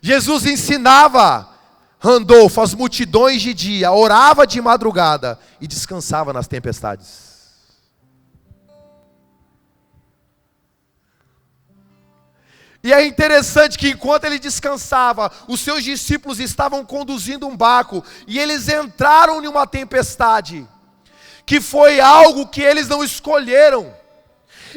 Jesus ensinava, Randolfo, as multidões de dia, orava de madrugada e descansava nas tempestades. E é interessante que enquanto ele descansava, os seus discípulos estavam conduzindo um barco, e eles entraram em uma tempestade, que foi algo que eles não escolheram.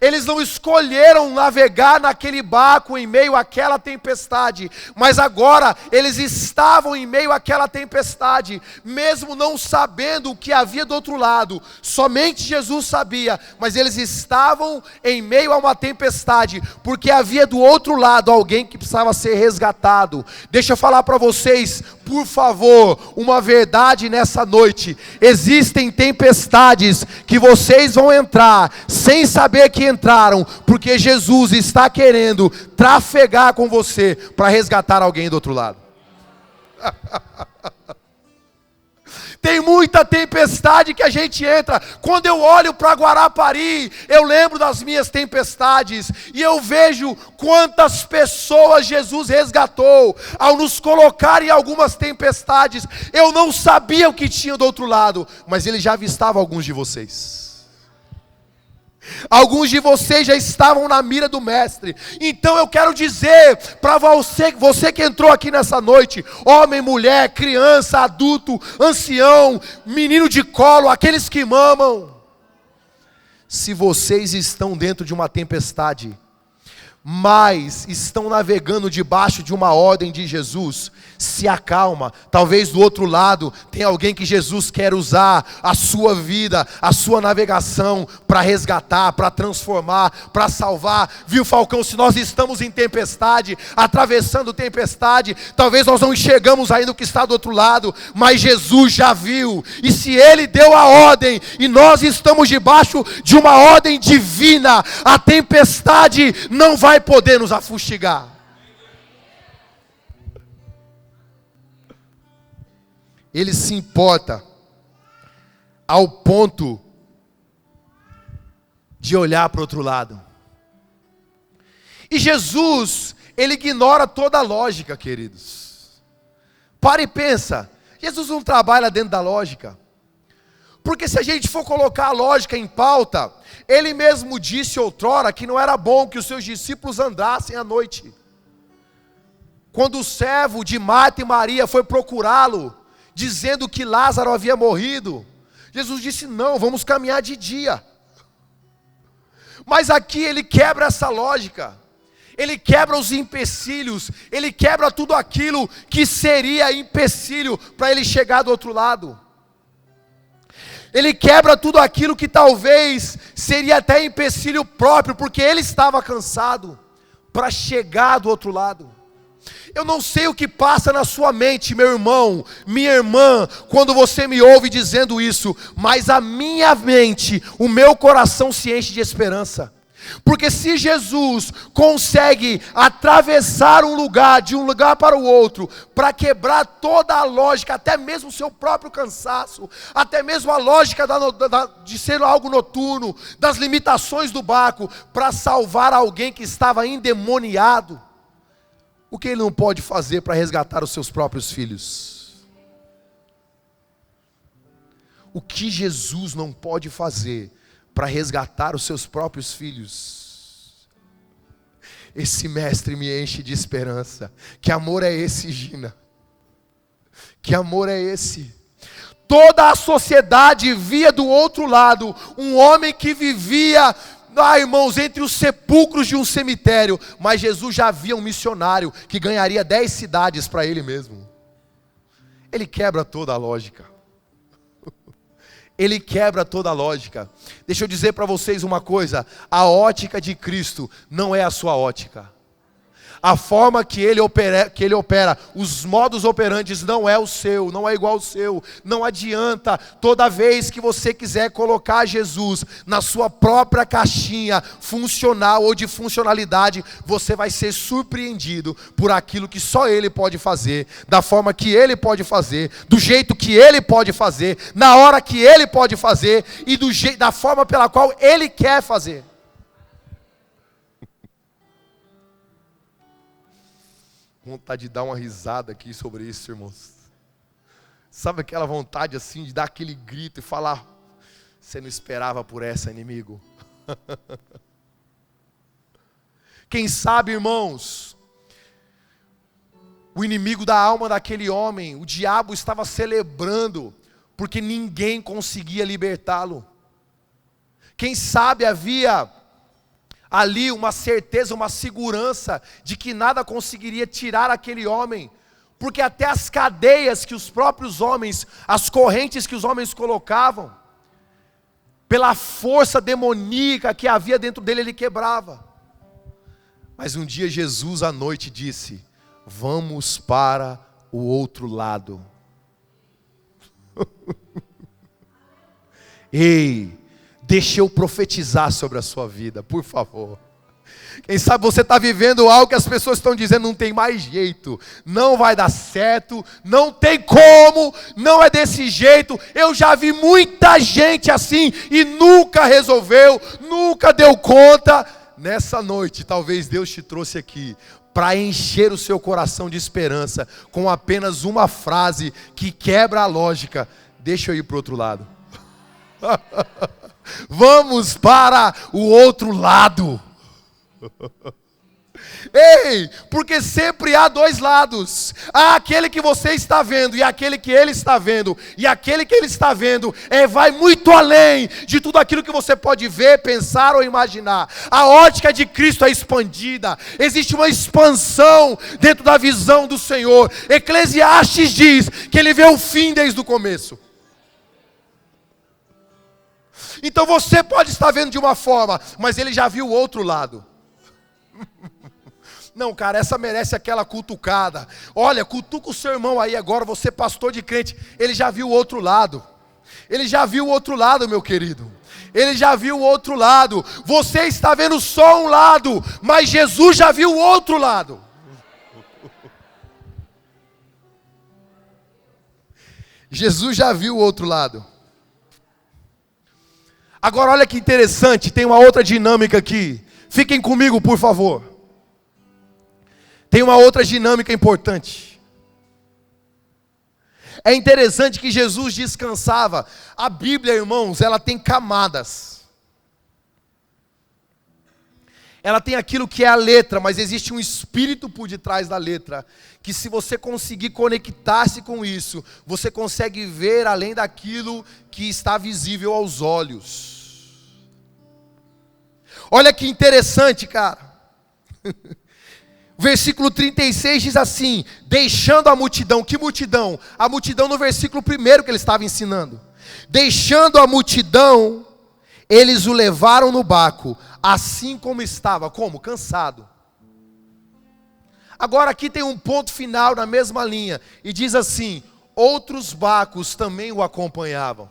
Eles não escolheram navegar naquele barco em meio àquela tempestade, mas agora eles estavam em meio àquela tempestade, mesmo não sabendo o que havia do outro lado. Somente Jesus sabia, mas eles estavam em meio a uma tempestade, porque havia do outro lado alguém que precisava ser resgatado. Deixa eu falar para vocês, por favor, uma verdade nessa noite: existem tempestades que vocês vão entrar sem saber que entraram, porque Jesus está querendo trafegar com você para resgatar alguém do outro lado. Tem muita tempestade que a gente entra. Quando eu olho para Guarapari, eu lembro das minhas tempestades, e eu vejo quantas pessoas Jesus resgatou, ao nos colocar em algumas tempestades. Eu não sabia o que tinha do outro lado, mas Ele já avistava alguns de vocês. Alguns de vocês já estavam na mira do mestre. Então eu quero dizer para você que entrou aqui nessa noite, homem, mulher, criança, adulto, ancião, menino de colo, aqueles que mamam, se vocês estão dentro de uma tempestade, mas estão navegando debaixo de uma ordem de Jesus, se acalma. Talvez do outro lado tem alguém que Jesus quer usar a sua vida, a sua navegação, para resgatar, para transformar, para salvar. Viu, Falcão, se nós estamos em tempestade, atravessando tempestade, talvez nós não enxergamos ainda o que está do outro lado, mas Jesus já viu, e se Ele deu a ordem, e nós estamos debaixo de uma ordem divina, a tempestade não vai poder nos afustigar. Ele se importa ao ponto de olhar para o outro lado. E Jesus, Ele ignora toda a lógica, queridos. Para e pensa, Jesus não trabalha dentro da lógica. Porque se a gente for colocar a lógica em pauta, Ele mesmo disse outrora que não era bom que os seus discípulos andassem à noite. Quando o servo de Marta e Maria foi procurá-lo, dizendo que Lázaro havia morrido, Jesus disse: não, vamos caminhar de dia. Mas aqui Ele quebra essa lógica. Ele quebra os empecilhos. Ele quebra tudo aquilo que seria empecilho para Ele chegar do outro lado. Ele quebra tudo aquilo que talvez seria até empecilho próprio, porque Ele estava cansado para chegar do outro lado. Eu não sei o que passa na sua mente, meu irmão, minha irmã, quando você me ouve dizendo isso, mas a minha mente, o meu coração se enche de esperança. Porque se Jesus consegue atravessar um lugar, de um lugar para o outro, para quebrar toda a lógica, até mesmo o seu próprio cansaço, até mesmo a lógica de ser algo noturno, das limitações do barco, para salvar alguém que estava endemoniado, o que Ele não pode fazer para resgatar os seus próprios filhos? O que Jesus não pode fazer para resgatar os seus próprios filhos? Esse mestre me enche de esperança. Que amor é esse, Gina? Que amor é esse? Toda a sociedade via do outro lado um homem que vivia, irmãos, entre os sepulcros de um cemitério, mas Jesus já via um missionário que ganharia 10 cidades para Ele mesmo. Ele quebra toda a lógica. Ele quebra toda a lógica. Deixa eu dizer para vocês uma coisa: a ótica de Cristo não é a sua ótica. A forma que ele opera, os modos operantes não é o seu, não é igual ao seu. Não adianta, toda vez que você quiser colocar Jesus na sua própria caixinha funcional ou de funcionalidade, você vai ser surpreendido por aquilo que só Ele pode fazer, da forma que Ele pode fazer, do jeito que Ele pode fazer, na hora que Ele pode fazer e da forma pela qual Ele quer fazer. Vontade de dar uma risada aqui sobre isso, irmãos. Sabe aquela vontade assim de dar aquele grito e falar: você não esperava por essa, inimigo? Quem sabe, irmãos, o inimigo da alma daquele homem, o diabo estava celebrando, porque ninguém conseguia libertá-lo. Quem sabe havia ali uma certeza, uma segurança de que nada conseguiria tirar aquele homem, porque até as cadeias que os próprios homens, as correntes que os homens colocavam, pela força demoníaca que havia dentro dele, ele quebrava. Mas um dia Jesus à noite disse: vamos para o outro lado. Ei, deixa eu profetizar sobre a sua vida, por favor. Quem sabe você está vivendo algo que as pessoas estão dizendo: não tem mais jeito, não vai dar certo, não tem como, não é desse jeito. Eu já vi muita gente assim e nunca resolveu, nunca deu conta. Nessa noite, talvez Deus te trouxe aqui para encher o seu coração de esperança, com apenas uma frase que quebra a lógica: deixa eu ir para o outro lado. Vamos para o outro lado. Ei, porque sempre há dois lados. Há aquele que você está vendo e aquele que ele está vendo. E aquele que ele está vendo vai muito além de tudo aquilo que você pode ver, pensar ou imaginar. A ótica de Cristo é expandida. Existe uma expansão dentro da visão do Senhor. Eclesiastes diz que ele vê o fim desde o começo. Então você pode estar vendo de uma forma, mas ele já viu o outro lado. Não, cara, essa merece aquela cutucada. Olha, cutuca o seu irmão aí agora, você pastor de crente. Ele já viu o outro lado. Ele já viu o outro lado, meu querido. Ele já viu o outro lado. Você está vendo só um lado, mas Jesus já viu o outro lado. Jesus já viu o outro lado. Agora olha que interessante, tem uma outra dinâmica aqui. Fiquem comigo, por favor. Tem uma outra dinâmica importante. É interessante que Jesus descansava. A Bíblia, irmãos, ela tem camadas. Ela tem aquilo que é a letra, mas existe um espírito por detrás da letra, que se você conseguir conectar-se com isso, você consegue ver além daquilo que está visível aos olhos. Olha que interessante, cara. Versículo 36 diz assim: deixando a multidão. Que multidão? A multidão no versículo 1 que ele estava ensinando. Deixando a multidão, eles o levaram no barco, assim como estava. Como? Cansado. Agora aqui tem um ponto final na mesma linha, e diz assim: outros barcos também o acompanhavam.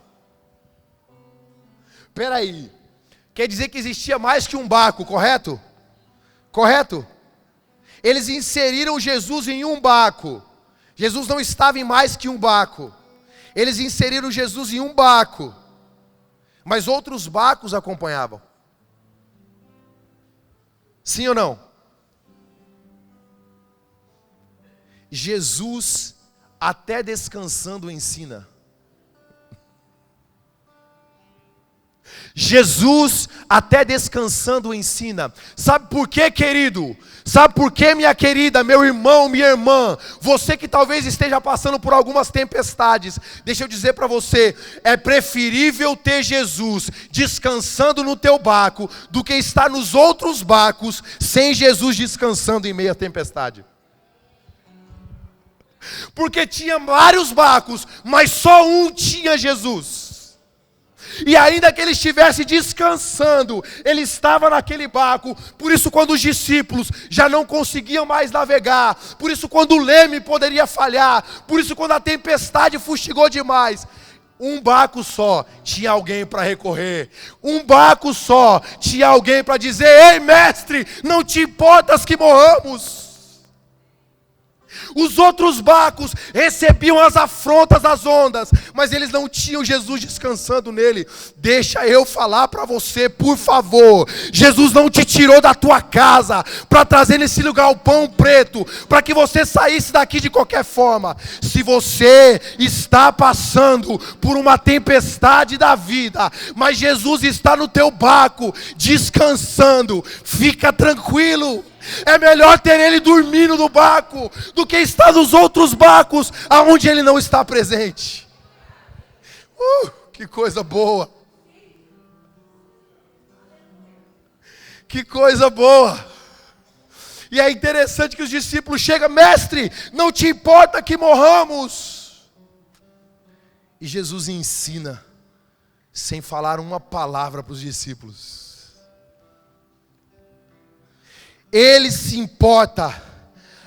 Espera aí. Quer dizer que existia mais que um barco, correto? Correto? Eles inseriram Jesus em um barco. Jesus não estava em mais que um barco. Eles inseriram Jesus em um barco, mas outros barcos acompanhavam. Sim ou não? Jesus, até descansando, ensina. Jesus, até descansando, ensina. Sabe por quê, querido? Sabe por quê, minha querida, meu irmão, minha irmã? Você que talvez esteja passando por algumas tempestades, deixa eu dizer para você, é preferível ter Jesus descansando no teu barco, do que estar nos outros barcos, sem Jesus descansando em meio à tempestade. Porque tinha vários barcos, mas só um tinha Jesus. E ainda que ele estivesse descansando, ele estava naquele barco. Por isso quando os discípulos já não conseguiam mais navegar, por isso quando o leme poderia falhar, por isso quando a tempestade fustigou demais, um barco só tinha alguém para recorrer. Um barco só tinha alguém para dizer: ei mestre, não te importas que morramos? Os outros barcos recebiam as afrontas das ondas, mas eles não tinham Jesus descansando nele. Deixa eu falar para você, por favor. Jesus não te tirou da tua casa para trazer nesse lugar o pão preto, para que você saísse daqui de qualquer forma. Se você está passando por uma tempestade da vida, mas Jesus está no teu barco, descansando, fica tranquilo. É melhor ter ele dormindo no barco do que estar nos outros barcos aonde ele não está presente. Que coisa boa. Que coisa boa. E é interessante que os discípulos chegam: mestre, não te importa que morramos? E Jesus ensina, sem falar uma palavra para os discípulos. Ele se importa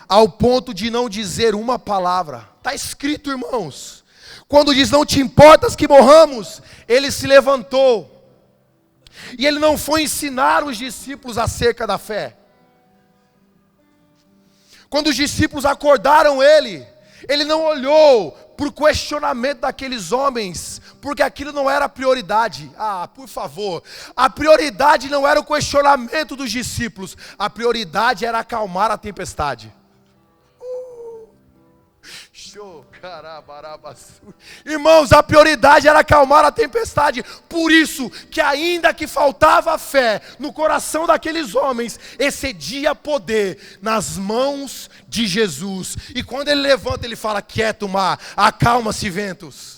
ao ponto de não dizer uma palavra. Está escrito, irmãos. Quando diz não te importas que morramos, ele se levantou. E ele não foi ensinar os discípulos acerca da fé. Quando os discípulos acordaram ele não olhou para o questionamento daqueles homens, porque aquilo não era a prioridade. Por favor, a prioridade não era o questionamento dos discípulos, a prioridade era acalmar a tempestade. Irmãos, a prioridade era acalmar a tempestade. Por isso que ainda que faltava fé no coração daqueles homens, excedia poder nas mãos de Jesus. E quando ele levanta, ele fala: quieto mar, acalma-se ventos.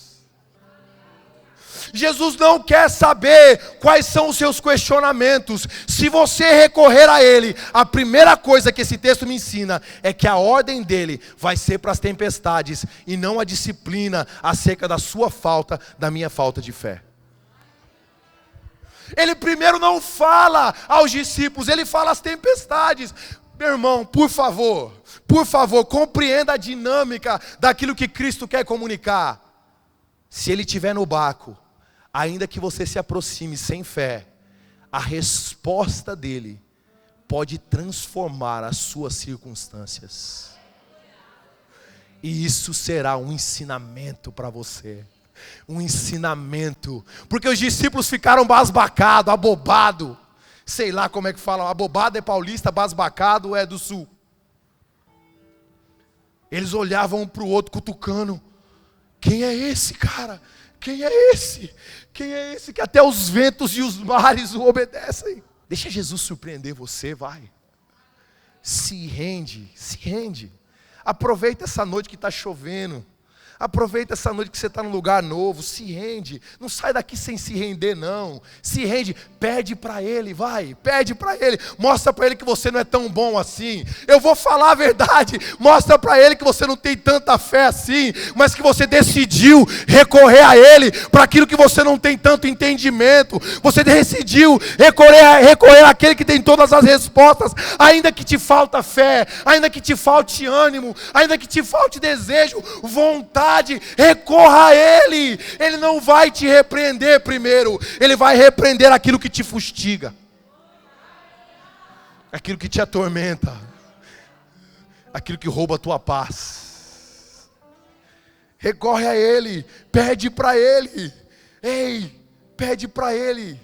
Jesus não quer saber quais são os seus questionamentos. Se você recorrer a ele, a primeira coisa que esse texto me ensina é que a ordem dele vai ser para as tempestades e não a disciplina acerca da sua falta, da minha falta de fé. Ele primeiro não fala aos discípulos, ele fala às tempestades. Meu irmão, por favor, compreenda a dinâmica daquilo que Cristo quer comunicar. Se ele estiver no barco, ainda que você se aproxime sem fé, a resposta dele pode transformar as suas circunstâncias. E isso será um ensinamento para você. Um ensinamento. Porque os discípulos ficaram basbacados, abobados. Sei lá como é que falam. Abobado é paulista, basbacado é do sul. Eles olhavam um para o outro cutucando. Quem é esse cara? Quem é esse? Quem é esse que até os ventos e os mares o obedecem? Deixa Jesus surpreender você, vai. Se rende, se rende. Aproveita essa noite que está chovendo. Aproveita essa noite que você está num lugar novo, se rende, não sai daqui sem se render não, se rende, pede para ele, vai, pede para ele, mostra para ele que você não é tão bom assim, eu vou falar a verdade, mostra para ele que você não tem tanta fé assim, mas que você decidiu recorrer a ele, para aquilo que você não tem tanto entendimento, você decidiu recorrer àquele que tem todas as respostas, ainda que te falta fé, ainda que te falte ânimo, ainda que te falte desejo, vontade, recorra a ele. Ele não vai te repreender primeiro, ele vai repreender aquilo que te fustiga, aquilo que te atormenta, aquilo que rouba a tua paz. Recorre a ele, pede para ele. Ei, pede para ele.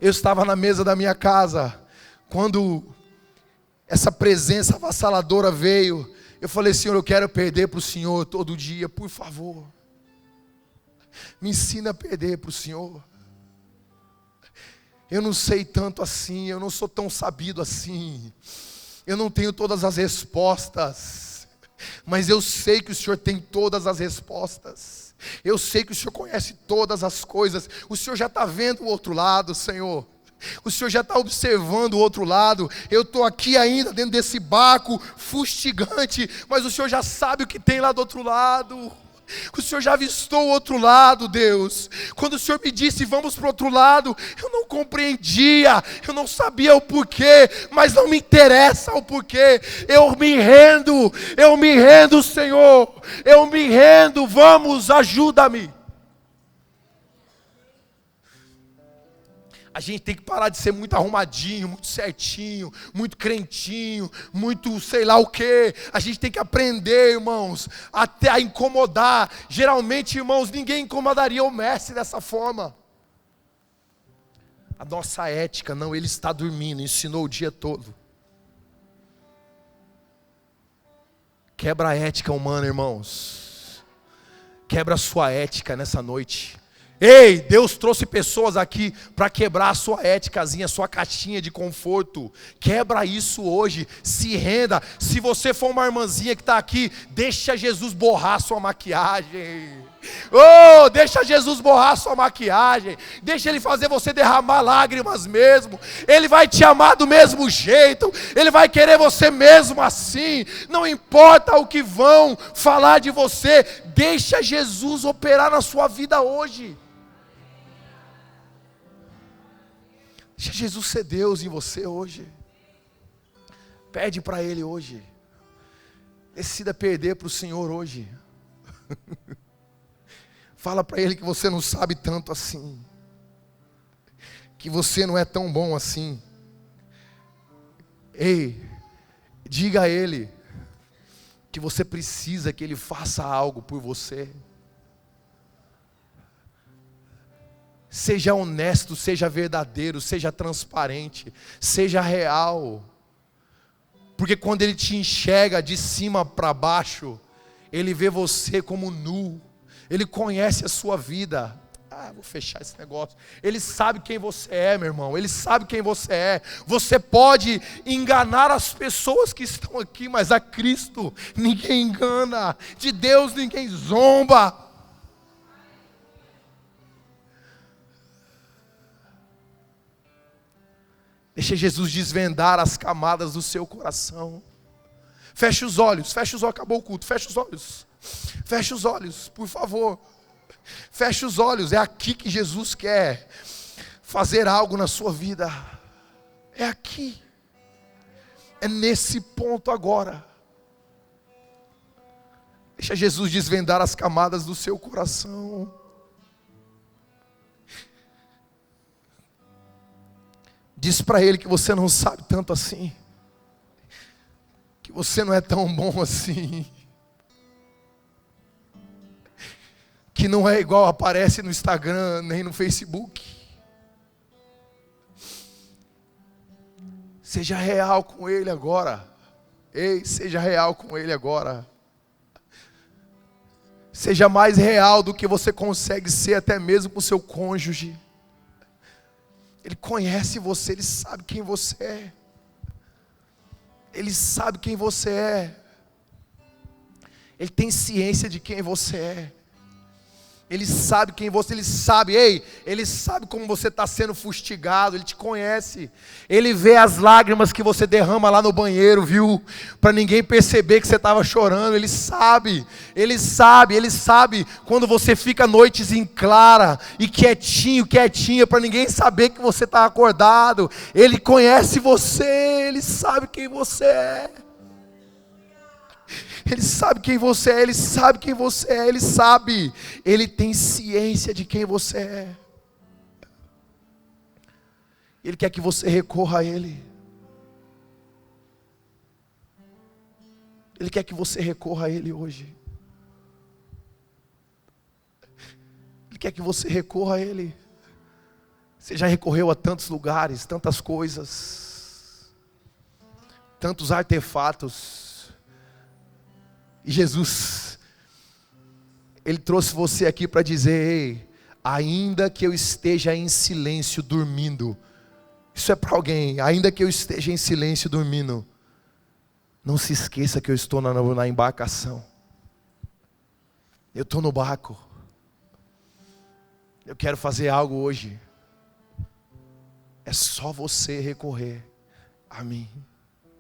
Eu estava na mesa da minha casa quando essa presença avassaladora veio. Eu falei: Senhor, eu quero perder para o Senhor todo dia, por favor. Me ensina a perder para o Senhor. Eu não sei tanto assim, eu não sou tão sabido assim. Eu não tenho todas as respostas. Mas eu sei que o Senhor tem todas as respostas. Eu sei que o Senhor conhece todas as coisas. O Senhor já está vendo o outro lado, Senhor. O Senhor já está observando o outro lado. Eu estou aqui ainda dentro desse barco fustigante, mas o Senhor já sabe o que tem lá do outro lado. O Senhor já avistou o outro lado, Deus. Quando o Senhor me disse: vamos para o outro lado, eu não compreendia, eu não sabia o porquê, mas não me interessa o porquê. Eu me rendo, Senhor. Eu me rendo, vamos, ajuda-me. A gente tem que parar de ser muito arrumadinho, muito certinho, muito crentinho, muito sei lá o quê. A gente tem que aprender, irmãos, até a incomodar. Geralmente, irmãos, ninguém incomodaria o mestre dessa forma. A nossa ética, não, ele está dormindo, ensinou o dia todo. Quebra a ética humana, irmãos. Quebra a sua ética nessa noite. Ei, Deus trouxe pessoas aqui para quebrar a sua éticazinha, a sua caixinha de conforto. Quebra isso hoje, se renda. Se você for uma irmãzinha que está aqui, deixa Jesus borrar a sua maquiagem. Oh, deixa Jesus borrar a sua maquiagem. Deixa Ele fazer você derramar lágrimas mesmo. Ele vai te amar do mesmo jeito. Ele vai querer você mesmo assim. Não importa o que vão falar de você. Deixa Jesus operar na sua vida hoje. Deixa Jesus ser Deus em você hoje. Pede para Ele hoje. Decida perder para o Senhor hoje. Fala para Ele que você não sabe tanto assim. Que você não é tão bom assim. Ei, diga a Ele que você precisa que Ele faça algo por você. Seja honesto, seja verdadeiro, seja transparente, seja real. Porque quando Ele te enxerga de cima para baixo, Ele vê você como nu. Ele conhece a sua vida. Vou fechar esse negócio. Ele sabe quem você é, meu irmão. Ele sabe quem você é. Você pode enganar as pessoas que estão aqui, mas a Cristo ninguém engana. De Deus ninguém zomba. Deixa Jesus desvendar as camadas do seu coração. Feche os olhos, acabou o culto, feche os olhos. Feche os olhos, por favor. Feche os olhos, é aqui que Jesus quer fazer algo na sua vida. É aqui. É nesse ponto agora. Deixa Jesus desvendar as camadas do seu coração. Diz para Ele que você não sabe tanto assim. Que você não é tão bom assim. Que não é igual aparece no Instagram, nem no Facebook. Seja real com Ele agora. Ei, seja real com Ele agora. Seja mais real do que você consegue ser até mesmo com o seu cônjuge. Ele conhece você, Ele sabe quem você é. Ele sabe quem você é. Ele tem ciência de quem você é. Ele sabe quem você, Ele sabe, Ele sabe como você está sendo fustigado, Ele te conhece. Ele vê as lágrimas que você derrama lá no banheiro, viu? Para ninguém perceber que você estava chorando. Ele sabe quando você fica noites em clara e quietinha, para ninguém saber que você está acordado. Ele conhece você, Ele sabe quem você é. Ele sabe quem você é, Ele sabe quem você é, Ele sabe. Ele tem ciência de quem você é. Ele quer que você recorra a Ele. Ele quer que você recorra a Ele hoje. Ele quer que você recorra a Ele. Você já recorreu a tantos lugares, tantas coisas, tantos artefatos. E Jesus, Ele trouxe você aqui para dizer: ainda que eu esteja em silêncio dormindo, isso é para alguém, ainda que eu esteja em silêncio dormindo, não se esqueça que eu estou na embarcação, eu estou no barco, eu quero fazer algo hoje, é só você recorrer a mim.